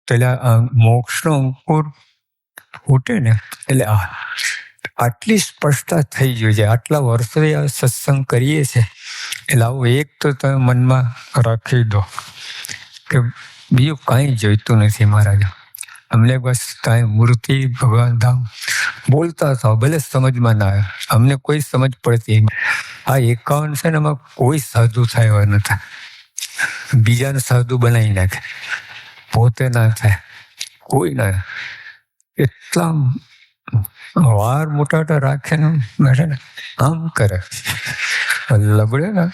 એટલે મોક્ષનો અંકુર ફૂટે ને એટલે આટલી સ્પષ્ટતા થઈ ગઈ છે. આટલા વર્ષોથી આ સત્સંગ કરીએ છીએ એટલે આવું એક તો તમે મનમાં રાખી દો કે બીજું કાંઈ જોઈતું નથી મહારાજ. અમને બસ કાંઈ મૂર્તિ ભગવાન ધામ બોલતા થાવ, ભલે સમજમાં ના આવે, અમને કોઈ સમજ પડતી. આ 51 છે ને એમાં કોઈ સાધુ થાય એવા નથી. બીજાને સાધુ બનાવી નાખે, પોતે ના થાય, કોઈ ના. એટલા વાર મોટાટા રાખે ને બેઠે ને આમ કરે, લબડે ને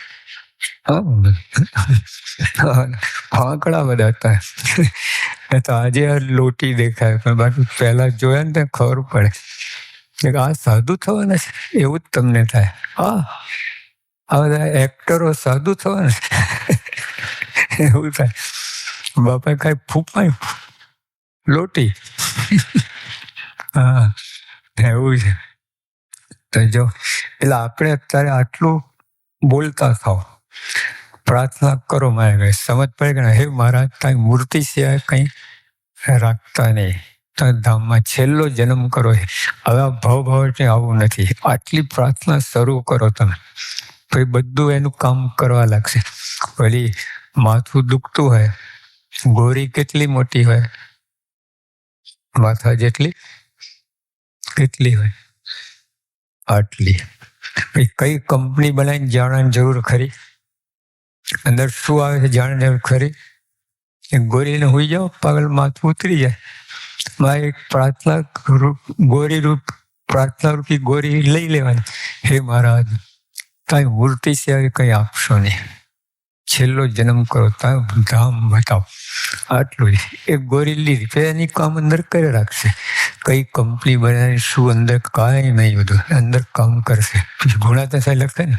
ફાંકડા બધા હતા. તો આજે આ લોટી દેખાય, પણ બાકી પહેલા જોયા ને ખબર પડે કે આ સાધુ થવાના છે. એવું જ તમને થાય. આ બધા એક્ટરો સાધુ થવાના એવું થાય. બાપા કઈ ફૂંપાય લોટી. હા, એવું છે. તો જો એટલે આપણે અત્યારે આટલું બોલતા થાવ, પ્રાર્થના કરો. મારે સમજ પડે કે હે મહારાજ કઈ મૂર્તિ સિવાય કઈ રાખતા નહીં. ધામમાં છેલ્લો જન્મ કરો. હવે આ ભાવ આવું નથી. આટલી પ્રાર્થના શરૂ કરો તમે, પછી બધું એનું કામ કરવા લાગશે. ભલી માથું દુખતું હોય, ગોરી કેટલી મોટી હોય, માથા જેટલી કેટલી હોય, આટલી. કઈ કંપની બનાવીને જાણવાની જરૂર ખરી? અંદર શું આવે છે જાણવાની જરૂર ખરી? ગોરીને હોઈ જાઓ, પાગલ માથું ઉતરી જાય. એક પ્રાર્થના ગોરી રૂપ, પ્રાર્થના રૂપી ગોરી લઈ લેવાની. હે મહારાજ કઈ મૂર્તિ સિવાય કઈ આપશો નહીં. છેલ્લો જન્મ કરો, તમે ધામ બતાવો. આટલું જ. એક ગોરી લીધી, એની કામ અંદર કરી રાખશે. કઈ કંપની બનાવી, શું અંદર કાંઈ નહીં, બધું અંદર કામ કરશે. ગુણાતા લખે ને,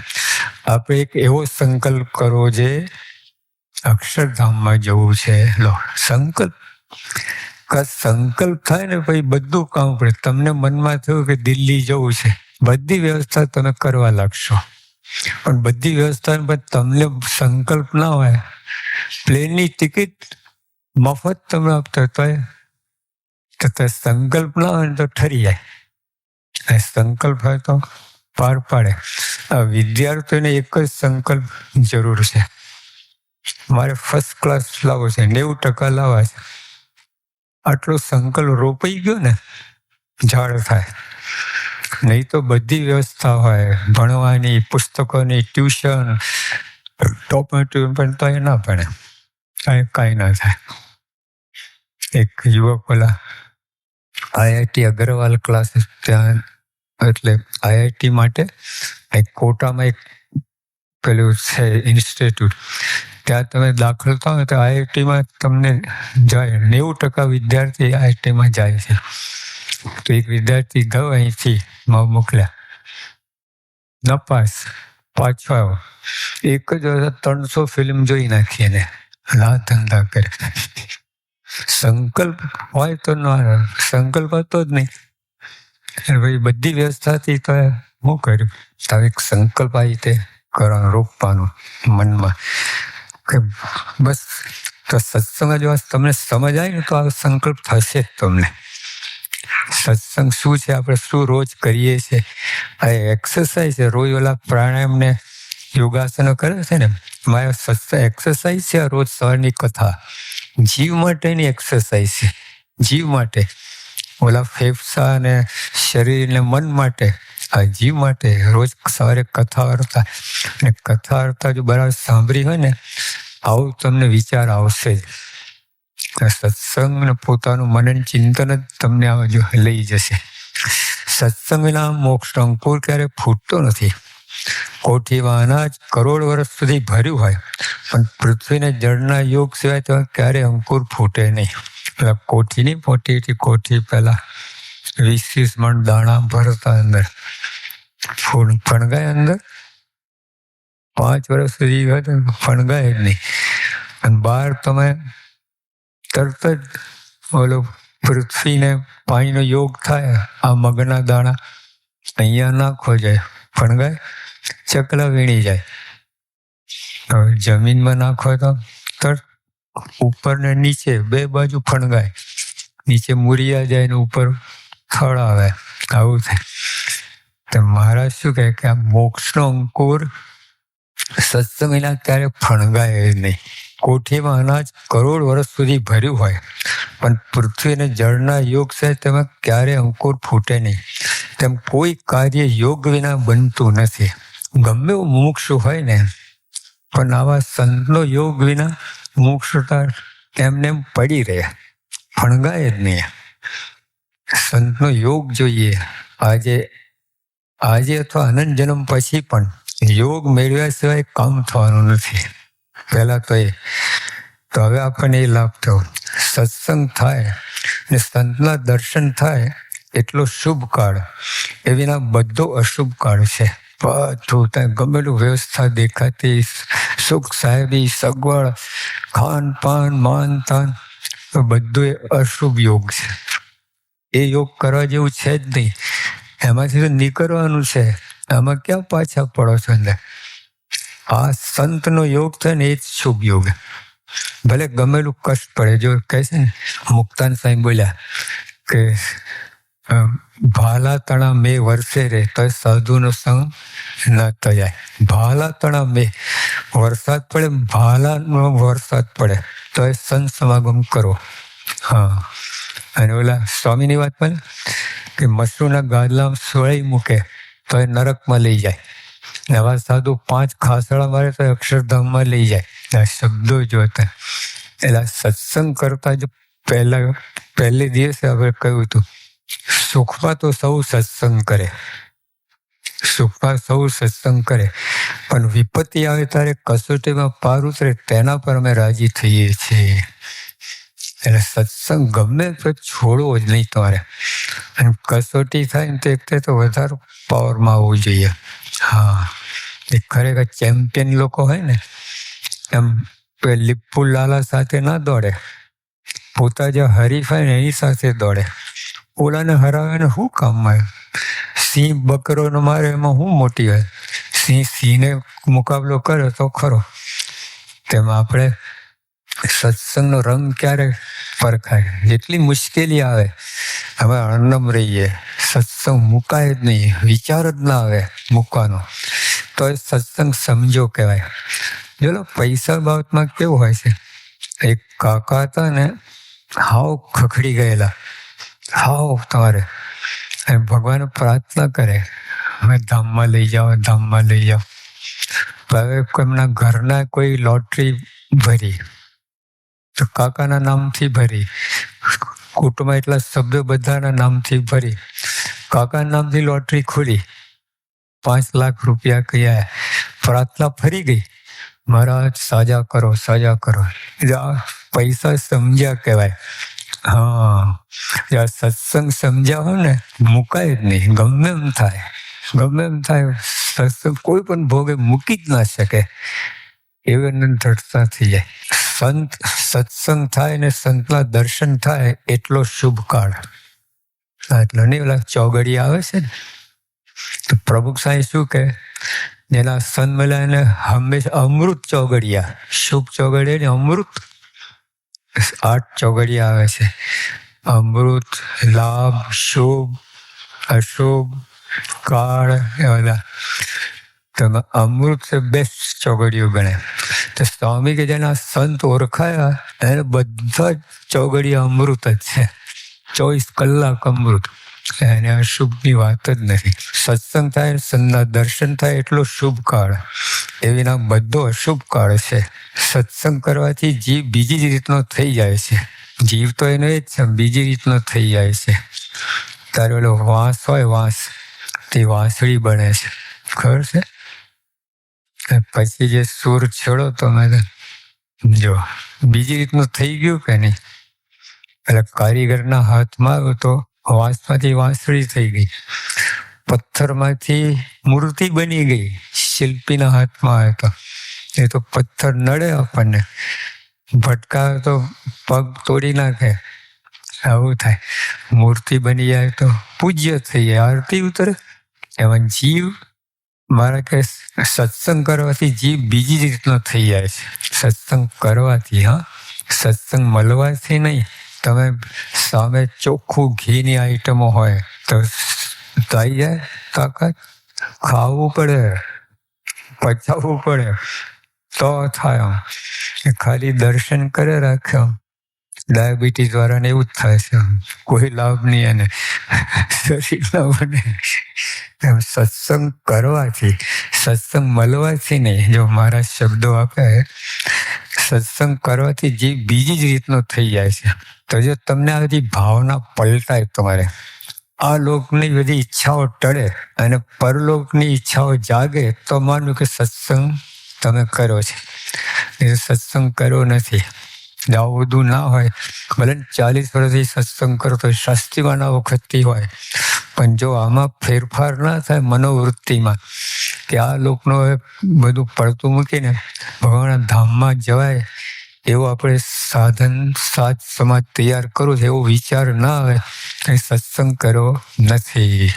આપણે એક એવો સંકલ્પ કરવો જે અક્ષરધામમાં જવું છે. લો સંકલ્પ. સંકલ્પ થાય ને પછી બધું કામ પડે. તમને મનમાં થયું કે દિલ્હી જવું છે, બધી વ્યવસ્થા તમે કરવા લાગશો. પણ બધી વ્યવસ્થા તમને સંકલ્પ ના હોય, પ્લેનની ટિકિટ મફત તમે આપતા તો સંકલ્પ ના હોય તો ઠરી જાય. સંકલ્પ હોય તો પાર પાડે. આ વિદ્યાર્થીઓને એક જ સંકલ્પ જરૂર છે. મારે ફર્સ્ટ ક્લાસ લાવવો છે, 90% લાવવા છે. આટલો સંકલ્પ રોપાઈ ગયો ને ઝાડ થાય. નહીં તો બધી વ્યવસ્થા હોય, ભણવાની, પુસ્તકોની, ટ્યુશન, પણ તો એ ના ભણે, કાંઈ ના થાય. એક યુવક પેલા IIT અગ્રવાલ ક્લાસીસ ત્યાં, એટલે IIT માટે એક કોટામાં એક પેલું છે ઇન્સ્ટિટ્યૂટ, ત્યાં તમે દાખલ થાવ તો IITમાં તમને જાય. 90% વિદ્યાર્થી IITમાં જાય છે. તો એક વિદ્યાર્થી ગયો અહીંથી મોકલ્યા, નપાસ, પાછો આવ્યો. એક જ વર્ષ 300 ફિલ્મ જોઈ નાખી એને. આ ધંધા કરે. સંકલ્પ હોય તો ના, સંકલ્પ હતો જ નહીં. ભાઈ બધી વ્યવસ્થાથી તો શું કર્યું? તો એક સંકલ્પ આવી રીતે કરવાનો, રોકવાનો મનમાં કે બસ. તો સત્સંગ જો તમને સમજ આવી ને તો આ સંકલ્પ થશે જ તમને. સત્સંગ શું છે, આપણે શું રોજ કરીએ છીએ, આ એક્સરસાઇઝ છે. રોજ ઓલા પ્રાણાયામ ને યોગાસનો કરે છે ને, મારે સત્સંગ એક્સરસાઇઝ છે. રોજ સવારની કથા જીવ માટેની એક્સરસાઇઝ છે. જીવ માટે, ઓલા ફેફસા અને શરીર ને મન માટે, આ જીવ માટે રોજ સવારે કથા વાર્તા. અને કથા વાર્તા જો બરાબર સાંભળી હોય ને, આવું તમને વિચાર આવશે જ. સત્સંગ ને પોતાનું મનન ચિંતન જ તમને આ જો લઈ જશે. સત્સંગના મોક્ષ અંકુર ક્યારે ફૂટતો નથી. કોઠીમાં અનાજ કરોડ વર્ષ સુધી ભર્યું હોય, પણ પૃથ્વીને જળના યોગ સિવાય તો ક્યારે અંકુર ફૂટે નહીં. પેલા કોઠીની મોટી હતી, કોઠી પેલા 20 મણ દાણા ભરતા અંદર, ફણગાય અંદર 5 વર્ષ સુધી ફણગાય જ નહીં. અને બહાર તમે તરત જ ઓલો પૃથ્વીને પાણીનો યોગ થાય, આ મગના દાણા અહીંયા નાખો જાય, ફણગાય, ચકલા વીણી જાય. જમીનમાં નાખો તો તરત ઉપર ને નીચે બે બાજુ ફણગાય, નીચે મુરિયા જાય ને ઉપર ફળ આવે, આવું થાય. તો મહારાજ શું કહે કે આ મોક્ષનો અંકુર સત્સંગ એના ક્યારે ફણગાય નહીં. કોઠીમાં અનાજ કરોડ વર્ષ સુધી ભર્યું હોય પણ પૃથ્વી અને જળના યોગ છે તેમાં ક્યારે અંકુર ફૂટે નહીં. તેમ કોઈ કાર્ય યોગ વિના બનતું નથી. ગમે એવું મુમુક્ષુ હોય ને પણ આવા સંતનો યોગ વિના મુમુક્ષુતા એમને એમ પડી રહે, ફણગાય જ નહીં. સંતનો યોગ જોઈએ. આજે અથવા અનંત જન્મ પછી પણ યોગ મેળવ્યા સિવાય કામ થવાનું નથી. પહેલા તો હવે આપણને એ લાભ થયો, સત્સંગ થાય ને સંતના દર્શન થાય એટલો શુભ કાળ, એ વિના બધો અશુભ કાળ છે. બધું ત્યાં ગમેલું વ્યવસ્થા દેખાતી, સુખ સાહેબી, સગવડ, ખાન પાન, માન તાન, બધું એ અશુભ યોગ છે. એ યોગ કરવા જેવું છે જ નહીં. એમાંથી તો નીકળવાનું છે. આમાં ક્યાં પાછા પડો છો અંદર? આ સંતનો યોગ થાય ને એ જ શુભ યોગ. ભલે ગમેલું કષ્ટ પડે. જો કહે છે ને મુક્તાન સાહેબ બોલ્યા કે ભાલા તણા મેં વરસે રે તો સાધુનો સંગ ન થયા. ભાલા તણા મેં વરસાદ પડે, ભાલાનો વરસાદ પડે તો એ સંત સમાગમ કરો. હા, અને ઓલા સ્વામીની વાત પણ કે મસરૂના ગાદલામાં સોળી મૂકે તો એ નરકમાં લઈ જાય. નવા સાધુ 5 ખાસડા મારે તો અક્ષરધામમાં લઈ જાય. આ શબ્દો જોતા એટલે સત્સંગ કરતા જો પહેલે દિવસે આપણે કહ્યું હતું, સુખમાં તો સૌ સત્સંગ કરે, સુખમાં સૌ સત્સંગ કરે, પણ વિપત્તિ આવે ત્યારે કસોટીમાં પાર ઉતરે તેના પર અમે રાજી થઈએ છીએ. એટલે સત્સંગ ગમે તો છોડવો જ નહીં તમારે. અને કસોટી થાય ને તે તો વધારે પાવરમાં આવવું જોઈએ. હા, એ ખરેખર ચેમ્પિયન લોકો હોય ને એમ લીપુ લાલા સાથે ના દોડે, પોતા જે હરીફ હોય ને એની સાથે દોડે. ઓલાને હરાવે ને શું કામમાં આવ્યું? સિંહ બકરો મારે એમાં શું મોટી હોય? સિંહને મુકાબલો કરે તો ખરો. તેમાં આપણે સત્સંગનો રંગ ક્યારે પરખાય? જેટલી મુશ્કેલી આવે અમે અણનમ રહીએ, સત્સંગ મુકાય જ નહીં, વિચાર જ ના આવે મૂકવાનો, તો એ સત્સંગ સમજો કહેવાય. જો પૈસા બાબતમાં કેવું હોય છે, એક કાકા હતા ને હાવ ખખડી ગયેલા, હાવ તમારે ભગવાન પ્રાર્થના કરે હવે ધામમાં લઈ જાઓ, ધામમાં લઈ જાઓ. હવે એમના ઘરના કોઈ લોટરી ભરી તો કાકાના નામથી ભરી, કુટુંબમાં એટલા સભ્યો બધાના નામથી ભરી, કાકાના નામથી લોટરી ખુલી, 5 લાખ રૂપિયા કયા. પ્રાર્થના ફરી ગઈ, મહારાજ સાજા કરો, સાજા કરો. પૈસા સમજ્યા કહેવાય. હા, સત્સંગ સમજ્યા હોય ને મુકાય જ નહીં. ગમે એમ થાય, ગમે એમ થાય, સત્સંગ કોઈ પણ ભોગે મૂકી જ ના શકે એવી દ્રઢતા થઈ જાય. સત્સંગ થાય ને સંતના દર્શન થાય એટલો શુભ કાળ. એટલે નહીં ઓલા ચોગડી આવે છે ને તો પ્રભુ સાંઈ શું કહે, જેના સંત મળ્યા એને હંમેશા અમૃત ચોગડિયા, શુભ ચોગડિયા ને અમૃત 8 ચોગડિયા આવે છે. અમૃત, લાભ, શુભ, અશુભ, કાળ, એ બધા. તમે અમૃત છે બેસ્ટ ચોગડિયું ગણે. તો સ્વામી કે જેના સંત ઓળખાયા એને બધા ચોગડિયા અમૃત જ છે. 24 કલાક અમૃત, એને અશુભની વાત જ નથી. સત્સંગ થાય, સંતના દર્શન થાય એટલો શુભ કાળ, એ વિના બધો અશુભ કાળ છે. સત્સંગ કરવાથી જીવ બીજી જ રીતનો થઈ જાય છે. જીવ તો એનો એ જ છે, બીજી રીતનો થઈ જાય છે. તારે ઓલો વાંસ હોય, વાંસ તે વાંસળી બને છે, ખબર છે? પછી જે સુર છેડો તો મેં જો બીજી રીતનું થઈ ગયું કે નહીં. એટલે કારીગરના હાથમાં આવ્યો તો વાંસમાંથી વાંસળી થઈ ગઈ, પથ્થરમાંથી મૂર્તિ બની ગઈ. શિલ્પીના હાથમાં આવે તો એ તો પથ્થર નડે આપણને, ભટકાવે તો પગ તોડી નાખે, આવું થાય. મૂર્તિ બની જાય તો પૂજ્ય થઈ જાય, આરતી ઉતરે. એમાં જીવ મારા કે સત્સંગ કરવાથી જીવ બીજી રીતનો થઈ જાય છે. સત્સંગ કરવાથી, હા, સત્સંગ મળવાથી નહીં, તમે સામે ચોખ્ખું ઘીની આઈટમો હોય તો થઈ જાય તાકાત. ખાવું પડે, પચાવવું પડે તો થાય. ખાલી દર્શન કરે રાખ્યો. ડાયાબિટીસ વાળાને એવું જ થાય છે, કોઈ લાભ નહીં એને, શરીર ના બને. સત્સંગ કરવાથી, સત્સંગ મળવાથી નહીં. જો મારા શબ્દો આપે, સત્સંગ કરવાથી જે બીજી જ રીતનો થઈ જાય છે. તો જો તમને આ બધી ભાવના પલટાય, તમારે આ લોકની બધી ઈચ્છાઓ ટળે અને પરલોકની ઈચ્છાઓ જાગે, તો માનું કે સત્સંગ તમે કરો છે. એ સત્સંગ કર્યો નથી. આવું બધું ના હોય. ભલે 40 વર્ષથી સત્સંગ કરો તો શાસ્ત્રીમાં ના વખતથી હોય, પણ જો આમાં ફેરફાર ના થાય મનોવૃત્તિમાં, કે આ લોકનો બધું પડતું મૂકીને ભગવાનના ધામમાં જવાય એવો આપણે સાધન સાથ સમાજ તૈયાર કરવું છે, એવો વિચાર ના આવે, એ સત્સંગ કર્યો નથી.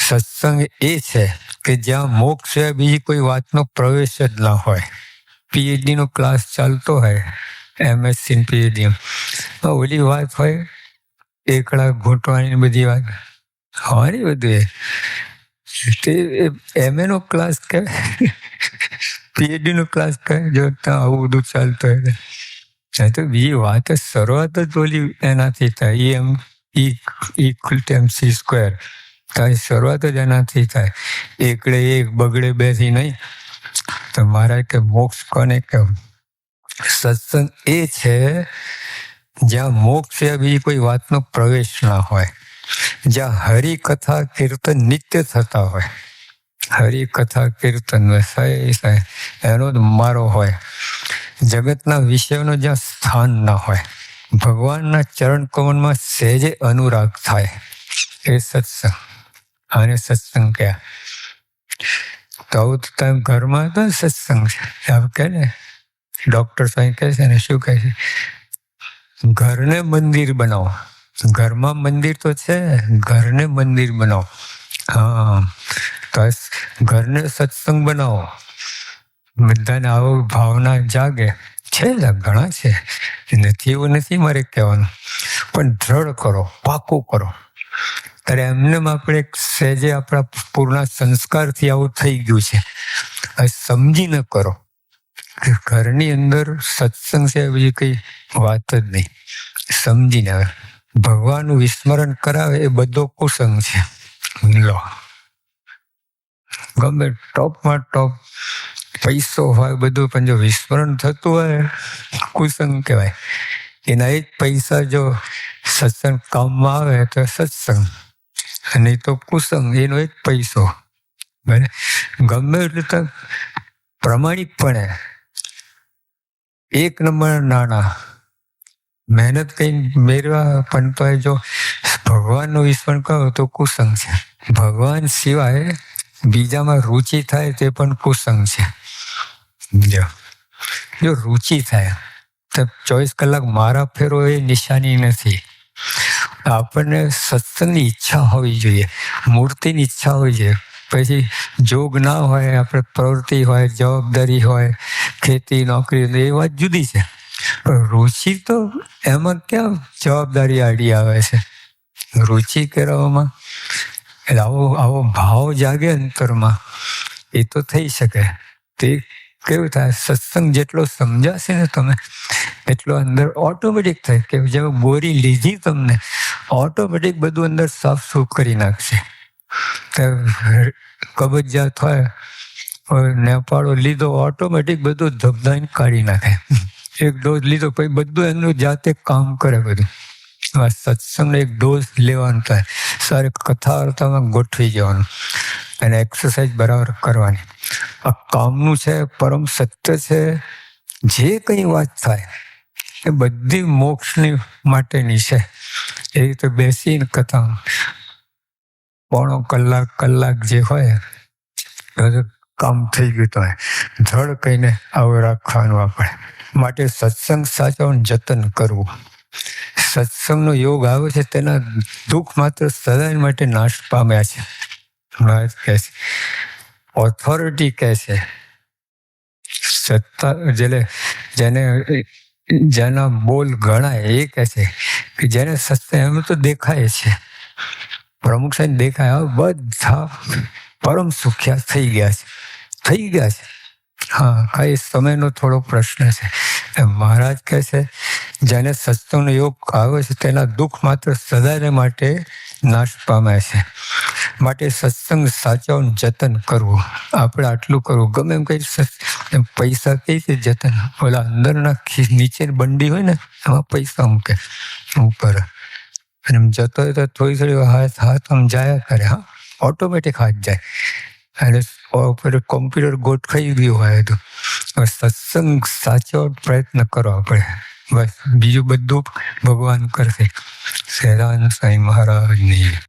સત્સંગ એ છે કે જ્યાં મોક્ષ છે, બીજી કોઈ વાતનો પ્રવેશ જ ના હોય. PhD નો ક્લાસ ચાલતો હોય, MSc PhD, ઓલી વાત હોય, એકડા ઘૂંટવાની બધી વાત હોય ને, બધું MA નો ક્લાસ કહેવાય, PhD નો ક્લાસ કહે. જો ત્યાં આવું બધું ચાલતું હોય તો બીજી વાત શરૂઆત જ ઓલી એનાથી થાય. E=mc². તારી શરૂઆત જ એનાથી થાય. એકડે એક બગડે બે થી નહીં. તો મારા કે મોક્ષ કોને કેવું? સત્સંગ એ છે જ્યાં મોક્ષ છે, બીજી કોઈ વાતનો પ્રવેશ ના હોય, જ્યાં હરિકથા કીર્તન નિત્ય થતા હોય. હરિકથા કીર્તન એનો જ મારો હોય. જગતના વિષયોનો જ્યાં સ્થાન ના હોય, ભગવાનના ચરણ કમળમાં સહેજે અનુરાગ થાય, એ સત્સંગ. આને સત્સંગ કહ્યા. તો તમે ઘરમાં તો સત્સંગ છે આમ કે ને, ડોક્ટર સાહેબ કહે છે ને, શું કહે છે? ઘરને મંદિર બનાવો. ઘરમાં મંદિર તો છે, ઘરને મંદિર બનાવો. હા, તો ઘરને સત્સંગ બનાવો. બધાને આવો ભાવના જાગે છે. ઘણા છે, નથી એવું નથી મારે કહેવાનું, પણ દ્રઢ કરો, પાકું કરો. ત્યારે એમને આપણે સહેજે આપણા પૂર્ણ સંસ્કારથી આવું થઈ ગયું છે, હવે સમજીને કરો કે ઘરની અંદર સત્સંગ છે, બીજી કઈ વાત જ નહીં. સમજીને ભગવાનનું વિસ્મરણ કરાવે એ બધો કુસંગ છે. લો, ગમે ટોપમાં ટોપ પૈસો હોય બધું, પણ જો વિસ્મરણ થતું હોય કુસંગ કહેવાય. એના એ જ પૈસા જો સત્સંગ કામમાં આવે તો સત્સંગ, અને તો કુસંગ, એનો એ જ પૈસો. ગમે એટલે પ્રમાણિકપણે એક નંબર નાના મહેનત કઈ મેળવા, પણ તો જો ભગવાનનું વિસ્મરણ કરો તો કુસંગ છે. ભગવાન સિવાય બીજામાં રુચિ થાય તે પણ કુસંગ છે. જો રુચિ થાય તો 24 કલાક મારા ફેરો એ નિશાની નથી. આપણને સત્સંગની ઈચ્છા હોવી જોઈએ, મૂર્તિની ઈચ્છા હોવી જોઈએ. પછી જોગ ના હોય, આપણે પ્રવૃત્તિ હોય, જવાબદારી હોય, ખેતી નોકરી, એ વાત જુદી છે. રુચિ તો એમાં ક્યાં જવાબદારી આડી આવે છે? રુચિ કરવામાં એટલે આવો ભાવ જાગે અંતરમાં, એ તો થઈ શકે. તે કેવું થાય? સત્સંગ જેટલો સમજાશે ને તમે, એટલો અંદર ઓટોમેટિક થાય કે જેવું બોરી લીધી તમને, ઓટોમેટિક બધું અંદર સાફ સૂફ કરી નાખશે. કબજિયાત હોય, નેપાળો લીધો, ઓટોમેટિક બધું ધબધાઈને કાઢી નાખે. એક ડોઝ લીધો પછી બધું એનું જાતે કામ કરે બધું. સત્સંગનો એક ડોઝ લેવાનું થાય, સારી કથા વાર્તામાં ગોઠવી જવાનું અને એક્સરસાઇઝ બરાબર કરવાની. આ કામનું છે, પરમ સત્ય છે. જે કઈ વાત થાય એ બધી મોક્ષની માટેની છે. એ રીતે બેસીને કથા પોણો કલાક જે હોય કામ થઈ ગયું તો ધડ કહીને આવું રાખવાનું. આપણે માટે સત્સંગ સાચવવાનું જતન કરવું. સત્સંગનો યોગ આવે છે, તેના દુઃખ માત્ર સદાય માટે નાશ પામ્યા છે. કહે છે, ઓથોરિટી કહે છે, સત્તા જેને જેના બોલ ગણાય એ કહે છે કે જેને સત્સંગ એનું તો દેખાય છે, પ્રમુખ સાહેબ દેખાય બધા પરમ સુખ્યા થઈ ગયા છે. હા, કઈ સમયનો થોડો પ્રશ્ન છે. મહારાજ કહે છે જેને સત્સંગનો યોગ આવે છે તેના દુઃખ માત્ર સદાય માટે નાશ પામે છે. માટે સત્સંગ સાચવવાનું જતન કરવું. આપણે આટલું કરવું. ગમે એમ કઈ પૈસા કઈ છે જતન, ઓલા અંદરના નીચે બંડી હોય ને એમાં પૈસા મૂકે ઉપર, અને એમ જતો હોય તો થોડી હાથ આમ જાયા કરે. હા, ઓટોમેટિક હાથ જાય. અને કોમ્પ્યુટર ગોઠવાઈ ગયું હોય તો સત્સંગ સાચો પ્રયત્ન કરો આપણે. બસ બીજું બધું ભગવાન કરશે. સહેરાન સાંઈ મહારાજની